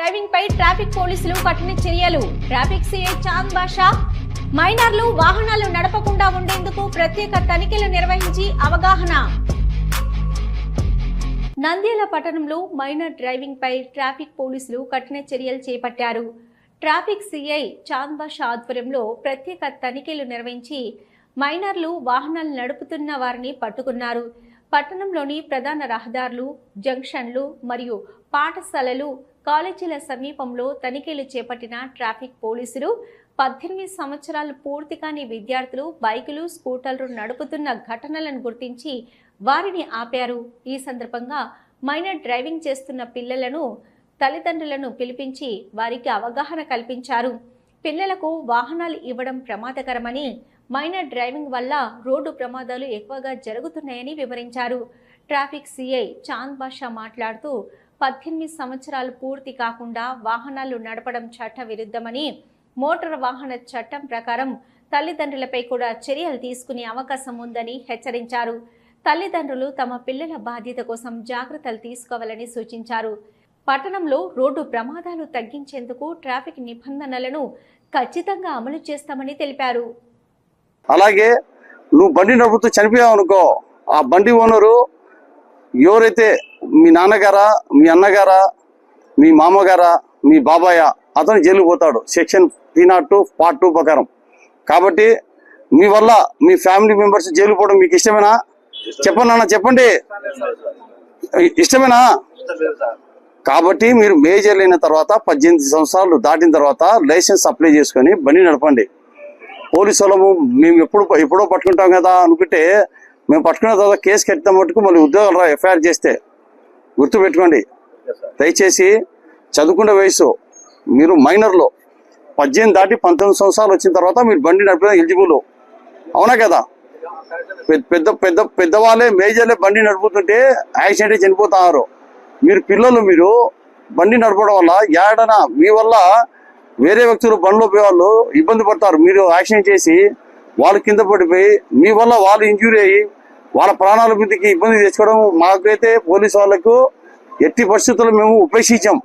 Driving పై traffic పోలీసులు కఠిన చర్యలు. ట్రాఫిక్ సిఐ చాంద్ బాషా మైనర్లు వాహనాలు నడపకుండా ఉండేందుకు ప్రత్యేక తనిఖీలు నిర్వహించి అవగాహన. నంద్యాల పట్టణంలో మైనర్ డ్రైవింగ్ పై ట్రాఫిక్ పోలీసులు కఠిన చర్యలు చేపట్టారు. ట్రాఫిక్ సిఐ చాంద్ బాషా ఆధ్వర్యంలో ప్రత్యేక తనిఖీలు నిర్వహించి మైనర్లు వాహనాలు నడుపుతున్న వారిని పట్టుకున్నారు. పట్టణంలోని ప్రధాన రహదారులు, జంక్షన్లు మరియు పాఠశాలలు, కాలేజీల సమీపంలో తనిఖీలు చేపట్టిన ట్రాఫిక్ పోలీసులు 18 సంవత్సరాలు పూర్తి కాని విద్యార్థులు బైకులు, స్కూటర్లు నడుపుతున్న ఘటనలను గుర్తించి వారిని ఆపారు. ఈ సందర్భంగా మైనర్ డ్రైవింగ్ చేస్తున్న పిల్లలను తల్లిదండ్రులను పిలిపించి వారికి అవగాహన కల్పించారు. పిల్లలకు వాహనాలు ఇవ్వడం ప్రమాదకరమని, మైనర్ డ్రైవింగ్ వల్ల రోడ్డు ప్రమాదాలు ఎక్కువగా జరుగుతున్నాయని వివరించారు. ట్రాఫిక్ సిఐ చాంద్ బాషా మాట్లాడుతూ 18 సంవత్సరాలు పూర్తి కాకుండా వాహనాలు నడపడం చట్ట విరుద్ధమని, మోటార్ వాహన చట్టం ప్రకారం తల్లిదండ్రులపై కూడా చర్యలు తీసుకునే అవకాశం ఉందని హెచ్చరించారు. తల్లిదండ్రులు తమ పిల్లల బాధ్యత కోసం జాగ్రత్తలు తీసుకోవాలని సూచించారు. పట్టణంలో రోడ్డు ప్రమాదాలు తగ్గించేందుకు ట్రాఫిక్ నిబంధనలను ఖచ్చితంగా అమలు చేస్తామని తెలిపారు. అలాగే నువ్వు బండి నడుపుతూ చనిపోయావు అనుకో, ఆ బండి ఓనరు ఎవరైతే మీ నాన్నగారా, మీ అన్నగారా, మీ మామగారా, మీ బాబాయ్, అతను జైలుకు పోతాడు సెక్షన్ 302 పార్ట్ 2 ప్రకారం. కాబట్టి మీ వల్ల మీ ఫ్యామిలీ మెంబర్స్ జైలుకు పోవడం మీకు ఇష్టమేనా? చెప్పండి అన్న, చెప్పండి, ఇష్టమేనా? కాబట్టి మీరు మేజర్ అయిన తర్వాత 18 సంవత్సరాలు దాటిన తర్వాత లైసెన్స్ అప్లై చేసుకొని బండి నడపండి. పోలీసు వాళ్ళము మేము ఎప్పుడో పట్టుకుంటాం కదా అనుకుంటే, మేము పట్టుకున్న తర్వాత కేసు కట్టిన మటుకు మళ్ళీ ఉద్యోగాలు ఎఫ్ఐఆర్ చేస్తే గుర్తుపెట్టుకోండి. దయచేసి చదువుకునే వయసు మీరు మైనర్లో 18 దాటి 19 సంవత్సరాలు వచ్చిన తర్వాత మీరు బండి నడిపిన ఎలిజిబుల్, అవునా కదా? పెద్దవాళ్ళే మేజర్లే బండి నడుపుతుంటే యాక్సిడెంట్ చనిపోతున్నారు. మీరు పిల్లలు మీరు బండి నడపడం వల్ల ఏడనా మీ వల్ల వేరే వ్యక్తులు బండిలో పోయే వాళ్ళు ఇబ్బంది పడతారు. మీరు యాక్సిడెంట్ చేసి వాళ్ళు కింద పడిపోయి మీ వల్ల వాళ్ళు ఇంజూరీ అయ్యి వాళ్ళ ప్రాణాల మీదకి ఇబ్బంది తెచ్చుకోవడం మాకైతే పోలీసు వాళ్ళకు ఎట్టి పరిస్థితుల్లో మేము ఉపేక్షించాం.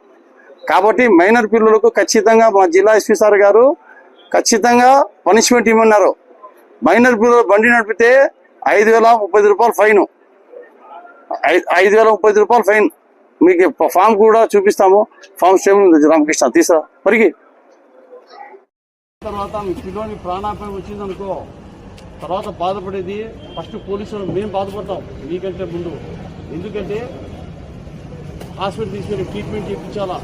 కాబట్టి మైనర్ పిల్లలకు ఖచ్చితంగా మా జిల్లా ఎస్పీ సార్ గారు ఖచ్చితంగా పనిష్మెంట్ ఇవ్వమన్నారు. మైనర్ పిల్లలు బండి నడిపితే 5,030 రూపాయలు ఫైన్, 5,030 రూపాయలు ఫైన్. మీకు ఫామ్ కూడా చూపిస్తాము. ఫామ్ స్టేబుల్ రామకృష్ణ తీసా పరిగి తర్వాత మీ పిల్లోని ప్రాణాపాయం వచ్చిందనుకో, తర్వాత బాధపడేది ఫస్ట్ పోలీసులు మేము బాధపడతాం మీకంటే ముందు. ఎందుకంటే హాస్పిటల్ తీసుకెళ్ళి ట్రీట్మెంట్ చేయించాలా.